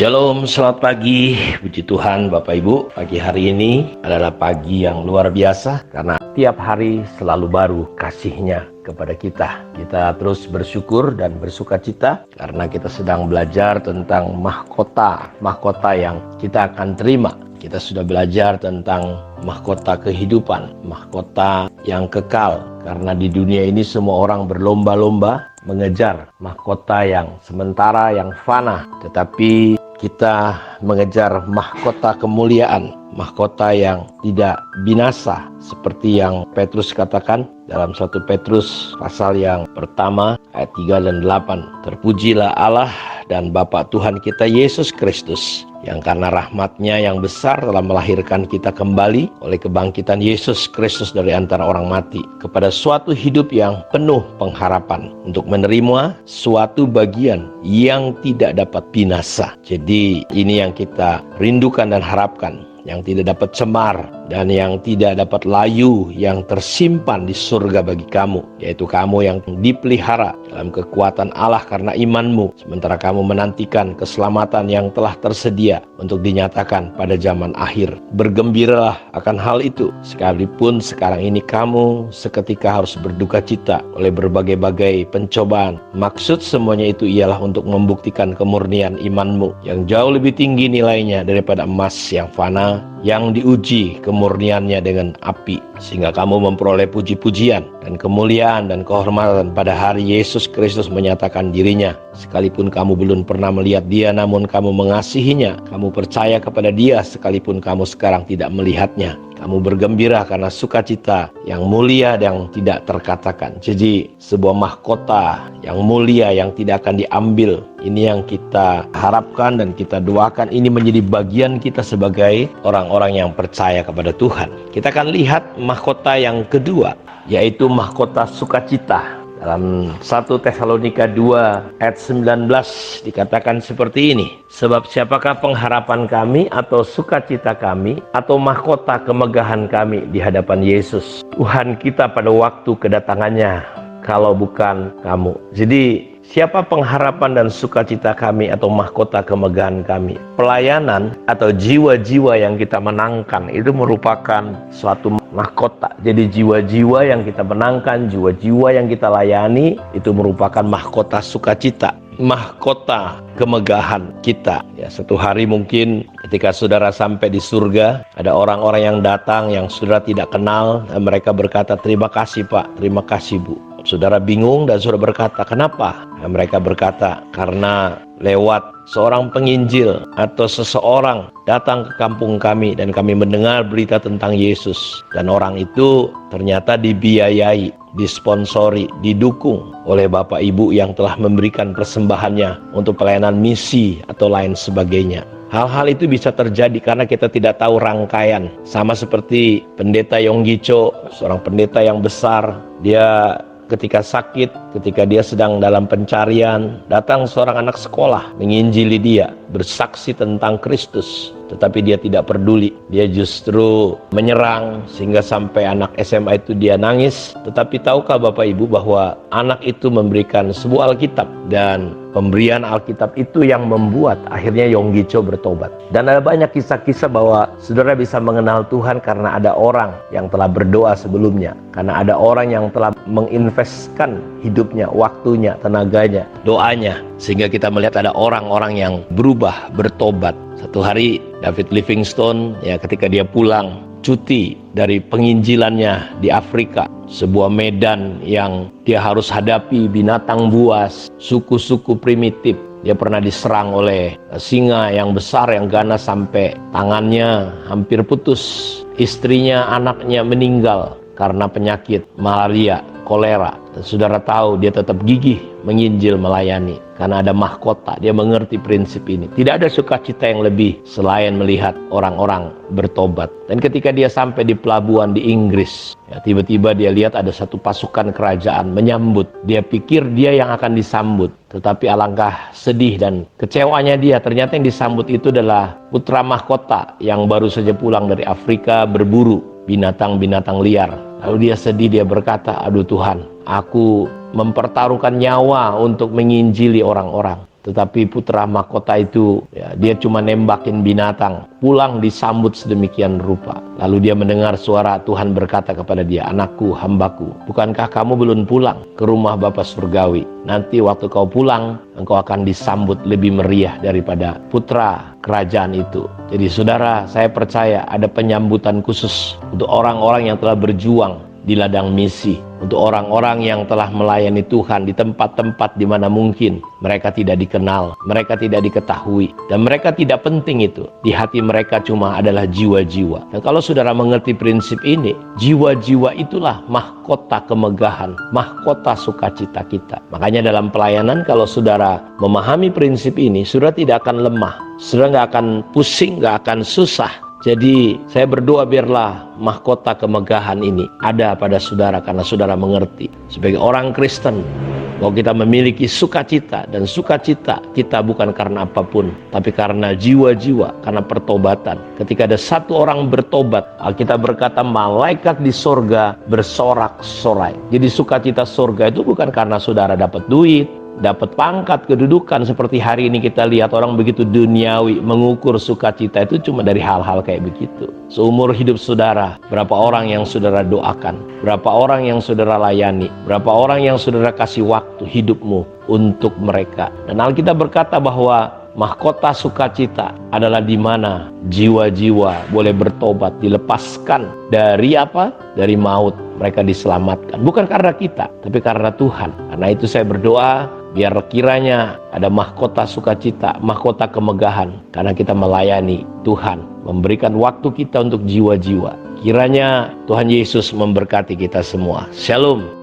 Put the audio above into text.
Shalom, selamat pagi. Puji Tuhan Bapak Ibu, pagi hari ini adalah pagi yang luar biasa karena tiap hari selalu baru kasih-Nya kepada kita. Kita terus bersyukur dan bersuka cita karena kita sedang belajar tentang mahkota yang kita akan terima. Kita sudah belajar tentang mahkota kehidupan, mahkota yang kekal. Karena di dunia ini semua orang berlomba-lomba mengejar mahkota yang sementara, yang fana. Tetapi kita mengejar mahkota kemuliaan, mahkota yang tidak binasa. Seperti yang Petrus katakan dalam 1 Petrus pasal yang pertama ayat 3 dan 8. Terpujilah Allah dan Bapa Tuhan kita Yesus Kristus, yang karena rahmat-Nya yang besar telah melahirkan kita kembali oleh kebangkitan Yesus Kristus dari antara orang mati kepada suatu hidup yang penuh pengharapan, untuk menerima suatu bagian yang tidak dapat binasa. Jadi ini yang kita rindukan dan harapkan, yang tidak dapat cemar dan yang tidak dapat layu, yang tersimpan di surga bagi kamu, yaitu kamu yang dipelihara dalam kekuatan Allah karena imanmu, sementara kamu menantikan keselamatan yang telah tersedia untuk dinyatakan pada zaman akhir. Bergembiralah akan hal itu, sekalipun sekarang ini kamu seketika harus berduka cita oleh berbagai-bagai pencobaan. Maksud semuanya itu ialah untuk membuktikan kemurnian imanmu yang jauh lebih tinggi nilainya daripada emas yang fana, yang diuji kemurniannya dengan api, sehingga kamu memperoleh puji-pujian dan kemuliaan dan kehormatan pada hari Yesus Kristus menyatakan dirinya. Sekalipun kamu belum pernah melihat Dia, namun kamu mengasihinya. Kamu percaya kepada Dia sekalipun kamu sekarang tidak melihatnya. Kamu bergembira karena sukacita yang mulia dan tidak terkatakan. Jadi sebuah mahkota yang mulia yang tidak akan diambil. Ini yang kita harapkan dan kita doakan. Ini menjadi bagian kita sebagai orang-orang yang percaya kepada Tuhan. Kita akan lihat mahkota yang kedua, yaitu mahkota sukacita. Dalam 1 Tesalonika 2 ayat 19 dikatakan seperti ini. Sebab siapakah pengharapan kami atau sukacita kami atau mahkota kemegahan kami di hadapan Yesus Tuhan kita pada waktu kedatangannya, kalau bukan kamu. Jadi siapa pengharapan dan sukacita kami atau mahkota kemegahan kami? Pelayanan atau jiwa-jiwa yang kita menangkan itu merupakan suatu mahkota. Jadi jiwa-jiwa yang kita menangkan, jiwa-jiwa yang kita layani itu merupakan mahkota sukacita, mahkota kemegahan kita. Ya, satu hari mungkin ketika saudara sampai di surga, ada orang-orang yang datang yang saudara tidak kenal, dan mereka berkata, "Terima kasih Pak, terima kasih Bu." Saudara bingung dan saudara berkata, "Kenapa?" Dan mereka berkata, "Karena lewat seorang penginjil atau seseorang datang ke kampung kami dan kami mendengar berita tentang Yesus, dan orang itu ternyata dibiayai, disponsori, didukung oleh Bapak Ibu yang telah memberikan persembahannya untuk pelayanan misi atau lain sebagainya." Hal-hal itu bisa terjadi karena kita tidak tahu rangkaian. Sama seperti pendeta Yonggi Cho, seorang pendeta yang besar. Dia ketika sakit, ketika dia sedang dalam pencarian, datang seorang anak sekolah menginjili dia, bersaksi tentang Kristus. Tetapi dia tidak peduli, dia justru menyerang sehingga sampai anak SMA itu dia nangis. Tetapi tahukah Bapak Ibu bahwa anak itu memberikan sebuah Alkitab, dan pemberian Alkitab itu yang membuat akhirnya Yonggi Cho bertobat. Dan ada banyak kisah-kisah bahwa saudara bisa mengenal Tuhan karena ada orang yang telah berdoa sebelumnya, karena ada orang yang telah menginvestkan hidupnya, waktunya, tenaganya, doanya, sehingga kita melihat ada orang-orang yang berubah, bertobat. Satu hari David Livingstone, ya, ketika dia pulang cuti dari penginjilannya di Afrika, sebuah medan yang dia harus hadapi binatang buas, suku-suku primitif. Dia pernah diserang oleh singa yang besar yang ganas sampai tangannya hampir putus. Istrinya, anaknya meninggal karena penyakit malaria, kolera. Dan saudara tahu dia tetap gigih menginjil, melayani karena ada mahkota. Dia mengerti prinsip ini. Tidak ada sukacita yang lebih selain melihat orang-orang bertobat. Dan ketika dia sampai di pelabuhan di Inggris, ya, tiba-tiba dia lihat ada satu pasukan kerajaan menyambut. Dia pikir dia yang akan disambut, tetapi alangkah sedih dan kecewanya dia, ternyata yang disambut itu adalah putra mahkota yang baru saja pulang dari Afrika berburu binatang-binatang liar. Lalu dia sedih, dia berkata, "Aduh Tuhan, aku mempertaruhkan nyawa untuk menginjili orang-orang. Tetapi putra mahkota itu, ya, dia cuma nembakin binatang, pulang disambut sedemikian rupa. Lalu dia mendengar suara Tuhan berkata kepada dia, "Anakku, hambaku, bukankah kamu belum pulang ke rumah Bapa Surgawi? Nanti waktu kau pulang, engkau akan disambut lebih meriah daripada putra kerajaan itu." Jadi saudara, saya percaya ada penyambutan khusus untuk orang-orang yang telah berjuang di ladang misi, untuk orang-orang yang telah melayani Tuhan di tempat-tempat di mana mungkin mereka tidak dikenal, mereka tidak diketahui, dan mereka tidak penting itu. Di hati mereka cuma adalah jiwa-jiwa. Dan kalau saudara mengerti prinsip ini, jiwa-jiwa itulah mahkota kemegahan, mahkota sukacita kita. Makanya dalam pelayanan, kalau saudara memahami prinsip ini, saudara tidak akan lemah, saudara nggak akan pusing, nggak akan susah. Jadi saya berdoa biarlah mahkota kemegahan ini ada pada saudara karena saudara mengerti. Sebagai orang Kristen, bahwa kita memiliki sukacita, dan sukacita kita bukan karena apapun, tapi karena jiwa-jiwa, karena pertobatan. Ketika ada satu orang bertobat, Alkitab berkata malaikat di sorga bersorak-sorai. Jadi sukacita sorga itu bukan karena saudara dapat duit, dapat pangkat, kedudukan. Seperti hari ini kita lihat orang begitu duniawi, mengukur sukacita itu cuma dari hal-hal kayak begitu. Seumur hidup saudara, berapa orang yang saudara doakan, berapa orang yang saudara layani, berapa orang yang saudara kasih waktu hidupmu untuk mereka. Dan Alkitab berkata bahwa mahkota sukacita adalah di mana jiwa-jiwa boleh bertobat, dilepaskan dari apa? Dari maut. Mereka diselamatkan, bukan karena kita, tapi karena Tuhan. Karena itu saya berdoa, biar kiranya ada mahkota sukacita, mahkota kemegahan, karena kita melayani Tuhan, memberikan waktu kita untuk jiwa-jiwa. Kiranya Tuhan Yesus memberkati kita semua. Shalom.